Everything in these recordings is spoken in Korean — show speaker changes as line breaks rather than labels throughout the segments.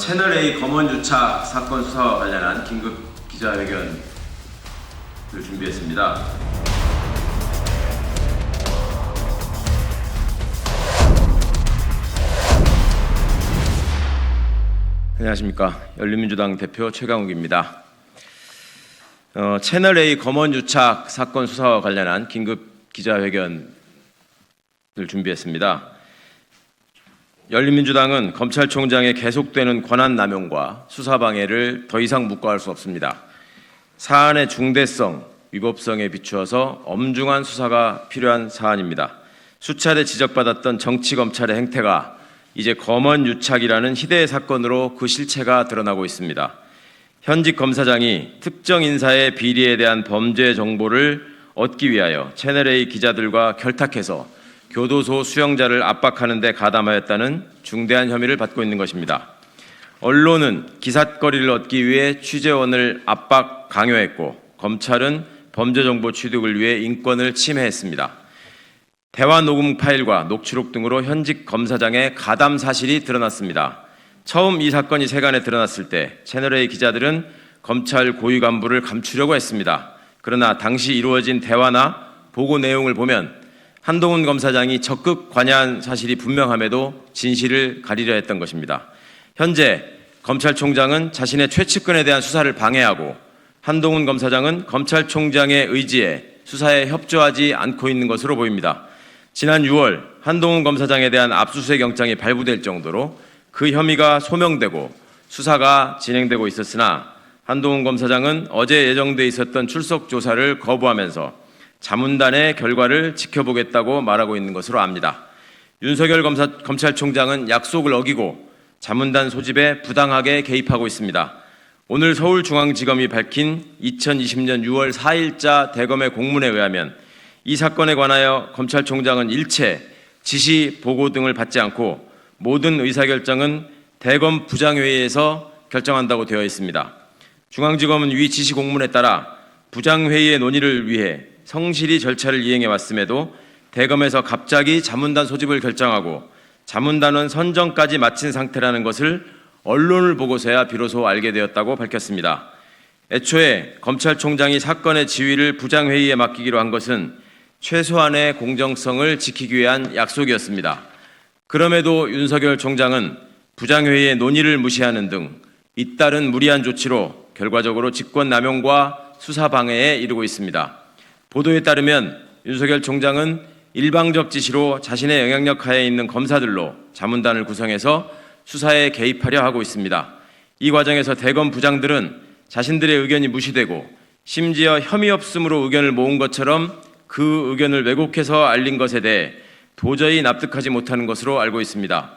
채널A 검언유착 사건 수사와 관련한 긴급 기자회견을 준비했습니다. 안녕하십니까. 열린민주당 대표 최강욱입니다. 채널A 검언유착 사건 수사와 관련한 긴급 기자회견을 준비했습니다. 열린민주당은 검찰총장의 계속되는 권한남용과 수사방해를 더 이상 묵과할 수 없습니다. 사안의 중대성, 위법성에 비추어서 엄중한 수사가 필요한 사안입니다. 수차례 지적받았던 정치검찰의 행태가 이제 검언유착이라는 희대의 사건으로 그 실체가 드러나고 있습니다. 현직 검사장이 특정 인사의 비리에 대한 범죄 정보를 얻기 위하여 채널A 기자들과 결탁해서 교도소 수용자를 압박하는 데 가담하였다는 중대한 혐의를 받고 있는 것입니다. 언론은 기삿거리를 얻기 위해 취재원을 압박, 강요했고 검찰은 범죄 정보 취득을 위해 인권을 침해했습니다. 대화 녹음 파일과 녹취록 등으로 현직 검사장의 가담 사실이 드러났습니다. 처음 이 사건이 세간에 드러났을 때 채널A 기자들은 검찰 고위 간부를 감추려고 했습니다. 그러나 당시 이루어진 대화나 보고 내용을 보면 한동훈 검사장이 적극 관여한 사실이 분명함에도 진실을 가리려 했던 것입니다. 현재 검찰총장은 자신의 최측근에 대한 수사를 방해하고 한동훈 검사장은 검찰총장의 의지에 수사에 협조하지 않고 있는 것으로 보입니다. 지난 6월 한동훈 검사장에 대한 압수수색 영장이 발부될 정도로 그 혐의가 소명되고 수사가 진행되고 있었으나 한동훈 검사장은 어제 예정돼 있었던 출석 조사를 거부하면서 자문단의 결과를 지켜보겠다고 말하고 있는 것으로 압니다. 윤석열 검찰총장은 약속을 어기고 자문단 소집에 부당하게 개입하고 있습니다. 오늘 서울중앙지검이 밝힌 2020년 6월 4일자 대검의 공문에 의하면 이 사건에 관하여 검찰총장은 일체 지시, 보고 등을 받지 않고 모든 의사결정은 대검 부장회의에서 결정한다고 되어 있습니다. 중앙지검은 위 지시 공문에 따라 부장회의의 논의를 위해 성실히 절차를 이행해 왔음에도 대검에서 갑자기 자문단 소집을 결정하고 자문단은 선정까지 마친 상태라는 것을 언론을 보고서야 비로소 알게 되었다고 밝혔습니다. 애초에 검찰총장이 사건의 지휘를 부장회의에 맡기기로 한 것은 최소한의 공정성을 지키기 위한 약속이었습니다. 그럼에도 윤석열 총장은 부장회의의 논의를 무시하는 등 잇따른 무리한 조치로 결과적으로 직권남용과 수사방해에 이르고 있습니다. 보도에 따르면 윤석열 총장은 일방적 지시로 자신의 영향력 하에 있는 검사들로 자문단을 구성해서 수사에 개입하려 하고 있습니다. 이 과정에서 대검 부장들은 자신들의 의견이 무시되고 심지어 혐의 없음으로 의견을 모은 것처럼 그 의견을 왜곡해서 알린 것에 대해 도저히 납득하지 못하는 것으로 알고 있습니다.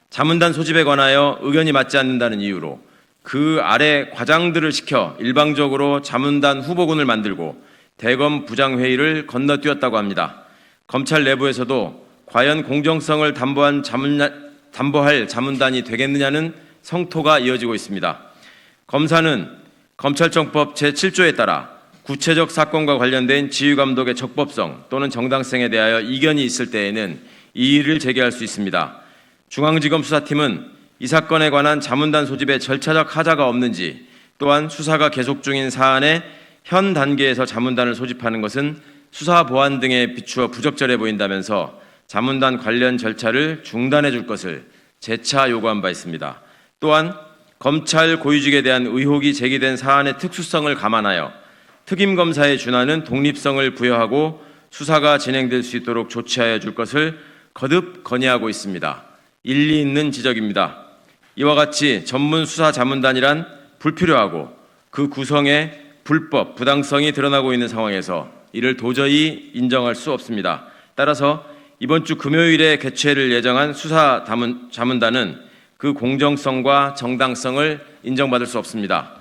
자문단 소집에 관하여 의견이 맞지 않는다는 이유로 그 아래 과장들을 시켜 일방적으로 자문단 후보군을 만들고 대검 부장회의를 건너뛰었다고 합니다. 검찰 내부에서도 과연 공정성을 담보할 자문단이 되겠느냐는 성토가 이어지고 있습니다. 검사는 검찰청법 제7조에 따라 구체적 사건과 관련된 지휘감독의 적법성 또는 정당성에 대하여 이견이 있을 때에는 이의를 제기할 수 있습니다. 중앙지검 수사팀은 이 사건에 관한 자문단 소집에 절차적 하자가 없는지 또한 수사가 계속 중인 사안에 현 단계에서 자문단을 소집하는 것은 수사 보안 등에 비추어 부적절해 보인다면서 자문단 관련 절차를 중단해 줄 것을 재차 요구한 바 있습니다. 또한 검찰 고위직에 대한 의혹이 제기된 사안의 특수성을 감안하여 특임검사에 준하는 독립성을 부여하고 수사가 진행될 수 있도록 조치하여 줄 것을 거듭 건의하고 있습니다. 일리 있는 지적입니다. 이와 같이 전문 수사 자문단이란 불필요하고 그 구성에 불법, 부당성이 드러나고 있는 상황에서 이를 도저히 인정할 수 없습니다. 따라서 이번 주 금요일에 개최를 예정한 수사 자문단은 그 공정성과 정당성을 인정받을 수 없습니다.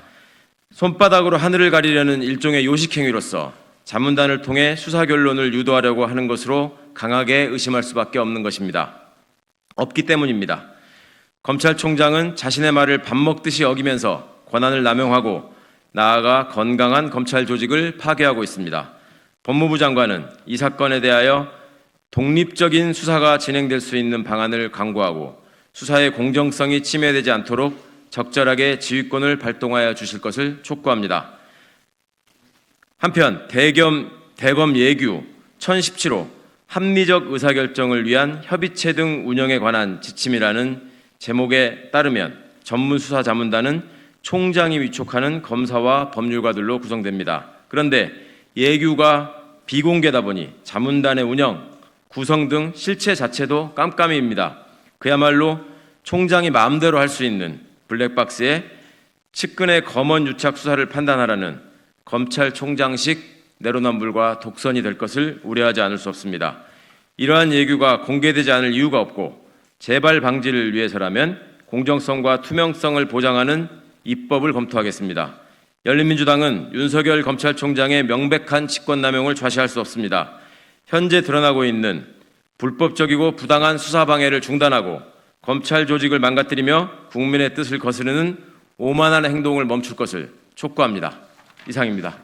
손바닥으로 하늘을 가리려는 일종의 요식행위로서 자문단을 통해 수사 결론을 유도하려고 하는 것으로 강하게 의심할 수밖에 없는 것입니다. 없기 때문입니다. 검찰총장은 자신의 말을 밥 먹듯이 어기면서 권한을 남용하고 나아가 건강한 검찰 조직을 파괴하고 있습니다. 법무부 장관은 이 사건에 대하여 독립적인 수사가 진행될 수 있는 방안을 강구하고 수사의 공정성이 침해되지 않도록 적절하게 지휘권을 발동하여 주실 것을 촉구합니다. 한편 대검 예규 1017호 합리적 의사결정을 위한 협의체 등 운영에 관한 지침이라는 제목에 따르면 전문수사자문단은 총장이 위촉하는 검사와 법률가들로 구성됩니다. 그런데 예규가 비공개다 보니 자문단의 운영, 구성 등 실체 자체도 깜깜이입니다. 그야말로 총장이 마음대로 할 수 있는 블랙박스에 측근의 검언 유착 수사를 판단하라는 검찰총장식 내로남불과 독선이 될 것을 우려하지 않을 수 없습니다. 이러한 예규가 공개되지 않을 이유가 없고 재발 방지를 위해서라면 공정성과 투명성을 보장하는 입법을 검토하겠습니다. 열린민주당은 윤석열 검찰총장의 명백한 직권남용을 좌시할 수 없습니다. 현재 드러나고 있는 불법적이고 부당한 수사 방해를 중단하고 검찰 조직을 망가뜨리며 국민의 뜻을 거스르는 오만한 행동을 멈출 것을 촉구합니다. 이상입니다.